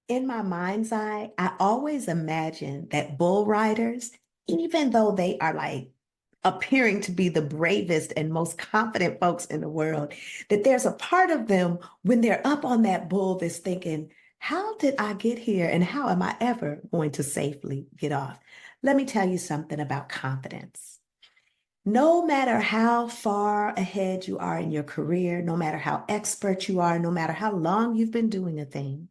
In my mind's eye, I always imagine that bull riders, even though they are like appearing to be the bravest and most confident folks in the world, that there's a part of them when they're up on that bull that's thinking, how did I get here and how am I ever going to safely get off? Let me tell you something about confidence. No matter how far ahead you are in your career, no matter how expert you are, no matter how long you've been doing a thing,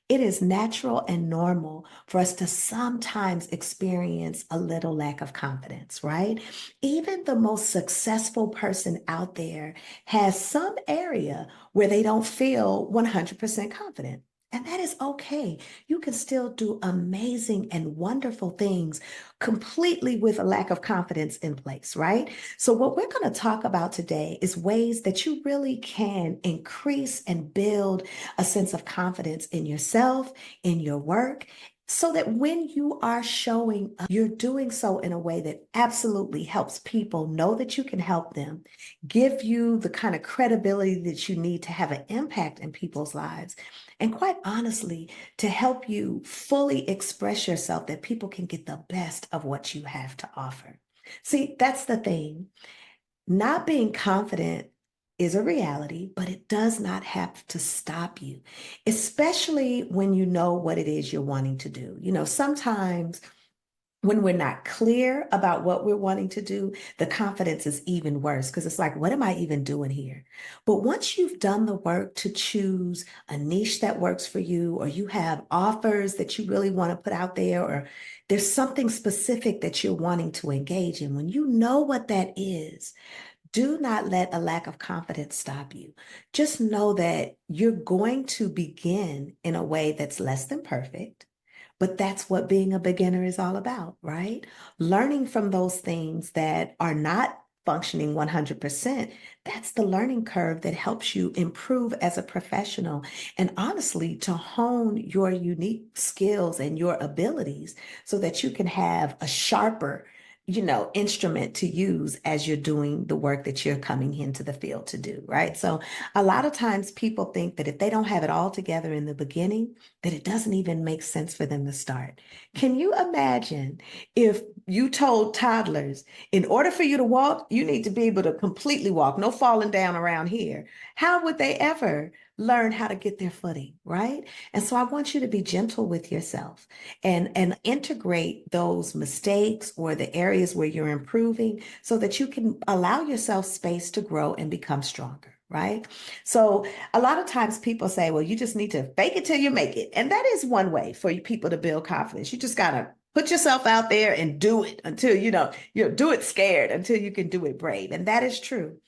it is natural and normal for us to sometimes experience a little lack of confidence, right? Even the most successful person out there has some area where they don't feel 100% confident. And that is okay. You can still do amazing and wonderful things completely with a lack of confidence in place, right? So, what we're going to talk about today is ways that you really can increase and build a sense of confidence in yourself, in your work, so that when you are showing up, you're doing so in a way that absolutely helps people know that you can help them, give you the kind of credibility that you need to have an impact in people's lives, and quite honestly, to help you fully express yourself that people can get the best of what you have to offer. See, that's the thing. Not being confident is a reality, but it does not have to stop you, especially when you know what it is you're wanting to do. Sometimes when we're not clear about what we're wanting to do, the confidence is even worse because it's like, what am I even doing here? But once you've done the work to choose a niche that works for you, or you have offers that you really want to put out there, or there's something specific that you're wanting to engage in, when you know what that is, do not let a lack of confidence stop you. Just know that you're going to begin in a way that's less than perfect, but that's what being a beginner is all about, right? Learning from those things that are not functioning 100%, that's the learning curve that helps you improve as a professional and honestly to hone your unique skills and your abilities so that you can have a sharper instrument to use as you're doing the work that you're coming into the field to do, right? So a lot of times people think that if they don't have it all together in the beginning, that it doesn't even make sense for them to start. Can you imagine if you told toddlers, in order for you to walk, you need to be able to completely walk, no falling down around here? How would they ever learn how to get their footing, right? And so I want you to be gentle with yourself and integrate those mistakes or the areas where you're improving so that you can allow yourself space to grow and become stronger, right? So a lot of times people say, well, you just need to fake it till you make it. And that is one way for you people to build confidence. You just got to put yourself out there and do it until you do it scared until you can do it brave. And that is true.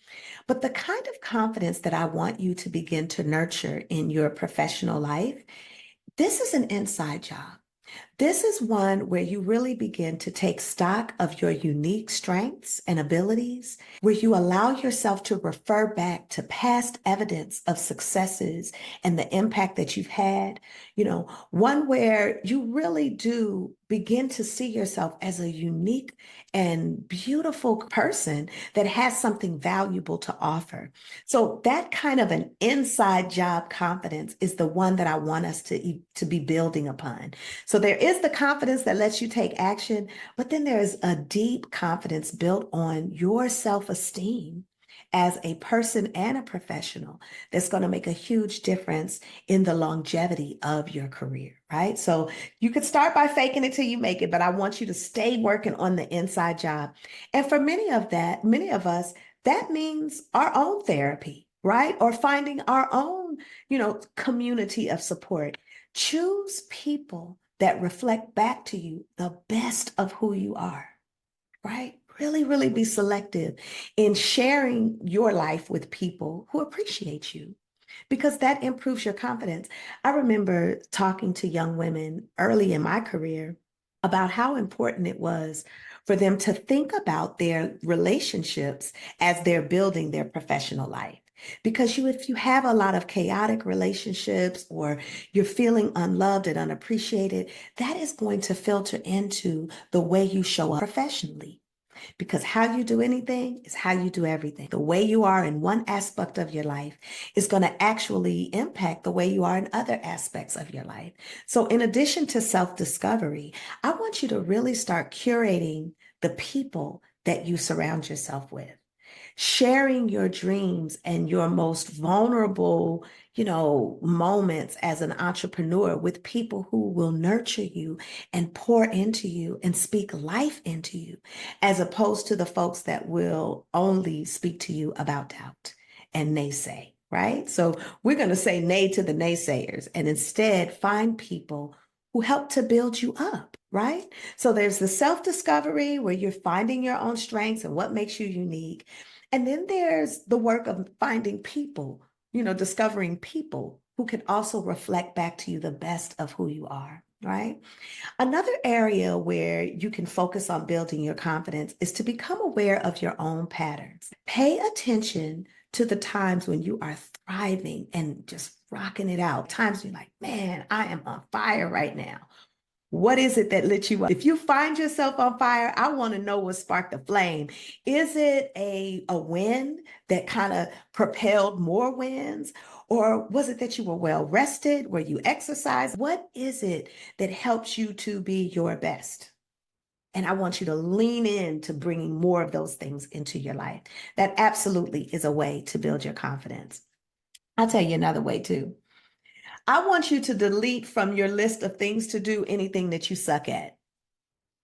But the kind of confidence that I want you to begin to nurture in your professional life, this is an inside job. This is one where you really begin to take stock of your unique strengths and abilities, where you allow yourself to refer back to past evidence of successes and the impact that you've had. One where you really do begin to see yourself as a unique and beautiful person that has something valuable to offer. So that kind of an inside job confidence is the one that I want us to be building upon. So there is the confidence that lets you take action, but then there's a deep confidence built on your self-esteem as a person and a professional that's going to make a huge difference in the longevity of your career, right? So you could start by faking it till you make it, but I want you to stay working on the inside job. And for many of us, that means our own therapy, right? Or finding our own, community of support. Choose people that reflect back to you the best of who you are, right? Really, really be selective in sharing your life with people who appreciate you because that improves your confidence. I remember talking to young women early in my career about how important it was for them to think about their relationships as they're building their professional life. Because if you have a lot of chaotic relationships or you're feeling unloved and unappreciated, that is going to filter into the way you show up professionally. Because how you do anything is how you do everything. The way you are in one aspect of your life is going to actually impact the way you are in other aspects of your life. So, in addition to self discovery, I want you to really start curating the people that you surround yourself with, sharing your dreams and your most vulnerable, moments as an entrepreneur with people who will nurture you and pour into you and speak life into you, as opposed to the folks that will only speak to you about doubt and naysay, right? So we're going to say nay to the naysayers and instead find people who help to build you up, right? So there's the self-discovery where you're finding your own strengths and what makes you unique. And then there's the work of finding people, discovering people who can also reflect back to you the best of who you are, right? Another area where you can focus on building your confidence is to become aware of your own patterns. Pay attention to the times when you are thriving and just rocking it out. Times you're like, man, I am on fire right now. What is it that lit you up? If you find yourself on fire, I want to know what sparked the flame. Is it a win that kind of propelled more wins? Or was it that you were well rested? Were you exercised? What is it that helps you to be your best? And I want you to lean into bringing more of those things into your life. That absolutely is a way to build your confidence. I'll tell you another way too. I want you to delete from your list of things to do anything that you suck at.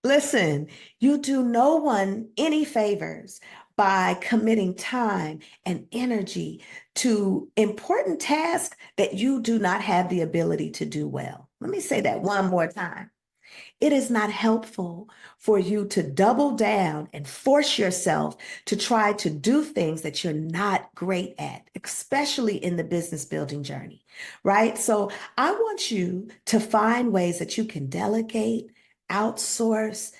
Listen, you do no one any favors by committing time and energy to important tasks that you do not have the ability to do well. Let me say that one more time. It is not helpful for you to double down and force yourself to try to do things that you're not great at, especially in the business building journey, right? So I want you to find ways that you can delegate, outsource,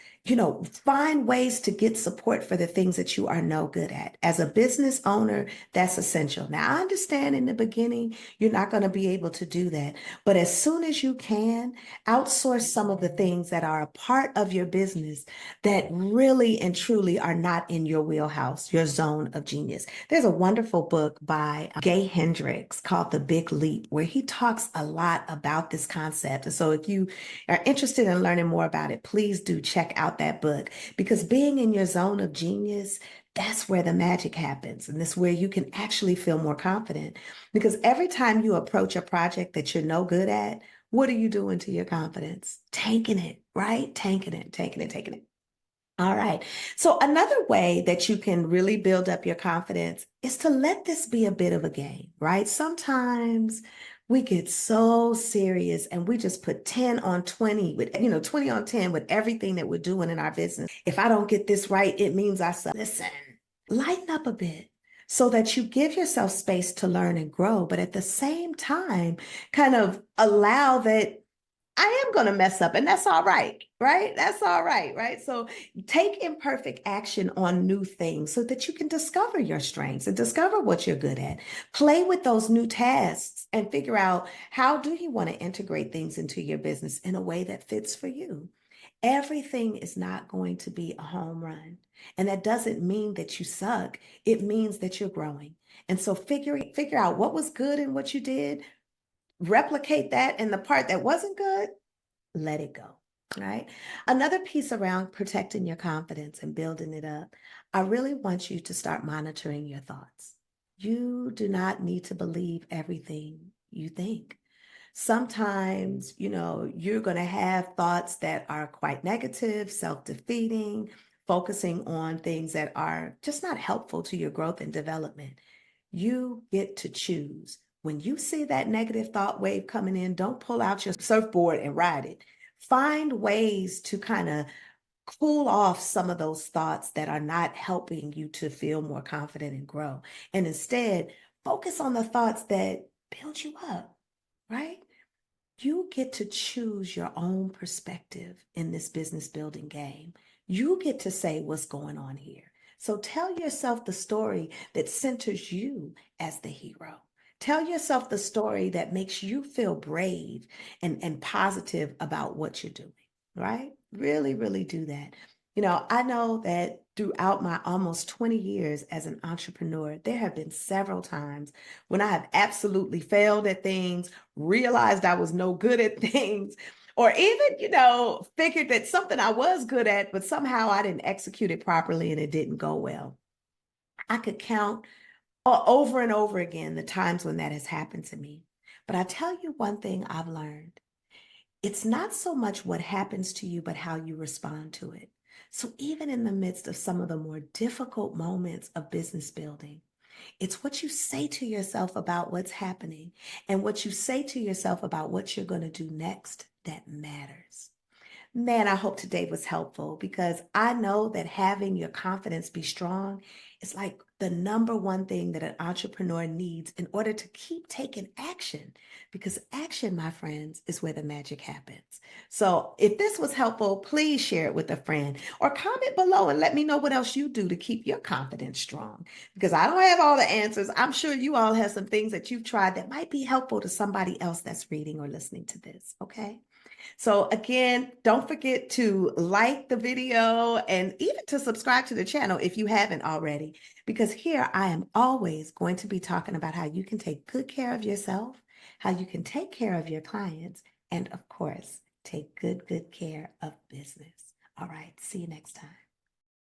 find ways to get support for the things that you are no good at. As a business owner, that's essential. Now, I understand in the beginning, you're not going to be able to do that, but as soon as you can, outsource some of the things that are a part of your business that really and truly are not in your wheelhouse, your zone of genius. There's a wonderful book by Gay Hendricks called The Big Leap, where he talks a lot about this concept. And so if you are interested in learning more about it, please do check out that book, because being in your zone of genius, that's where the magic happens. And that's where you can actually feel more confident. Because every time you approach a project that you're no good at, what are you doing to your confidence? Tanking it, right? Tanking it, taking it, taking it. All right. So another way that you can really build up your confidence is to let this be a bit of a game, right? Sometimes we get so serious and we just put 10 on 20 with, 20 on 10 with everything that we're doing in our business. If I don't get this right, it means I suck. Listen, lighten up a bit so that you give yourself space to learn and grow, but at the same time, kind of allow that I am going to mess up, and that's all right, right? That's all right, right? So take imperfect action on new things so that you can discover your strengths and discover what you're good at. Play with those new tasks and figure out, how do you want to integrate things into your business in a way that fits for you? Everything is not going to be a home run. And that doesn't mean that you suck. It means that you're growing. And so figure out what was good in what you did, replicate that, and the part that wasn't good, let it go. Right. Another piece around protecting your confidence and building it up, I really want you to start monitoring your thoughts. You do not need to believe everything you think. Sometimes, you're going to have thoughts that are quite negative, self-defeating, focusing on things that are just not helpful to your growth and development. You get to choose. When you see that negative thought wave coming in, don't pull out your surfboard and ride it. Find ways to kind of cool off some of those thoughts that are not helping you to feel more confident and grow. And instead, focus on the thoughts that build you up, right? You get to choose your own perspective in this business building game. You get to say what's going on here. So tell yourself the story that centers you as the hero. Tell yourself the story that makes you feel brave and positive about what you're doing, right? Really, really do that. I know that throughout my almost 20 years as an entrepreneur, there have been several times when I have absolutely failed at things, realized I was no good at things, or even, figured that something I was good at, but somehow I didn't execute it properly and it didn't go well. I could count over and over again the times when that has happened to me. But I tell you one thing I've learned. It's not so much what happens to you, but how you respond to it. So even in the midst of some of the more difficult moments of business building, it's what you say to yourself about what's happening and what you say to yourself about what you're going to do next that matters. Man, I hope today was helpful because I know that having your confidence be strong is like the number one thing that an entrepreneur needs in order to keep taking action. Because action, my friends, is where the magic happens. So if this was helpful, please share it with a friend or comment below and let me know what else you do to keep your confidence strong. Because I don't have all the answers. I'm sure you all have some things that you've tried that might be helpful to somebody else that's reading or listening to this. Okay. So again, don't forget to like the video and even to subscribe to the channel if you haven't already, because here I am always going to be talking about how you can take good care of yourself, how you can take care of your clients, and of course, take good care of business. All right, see you next time.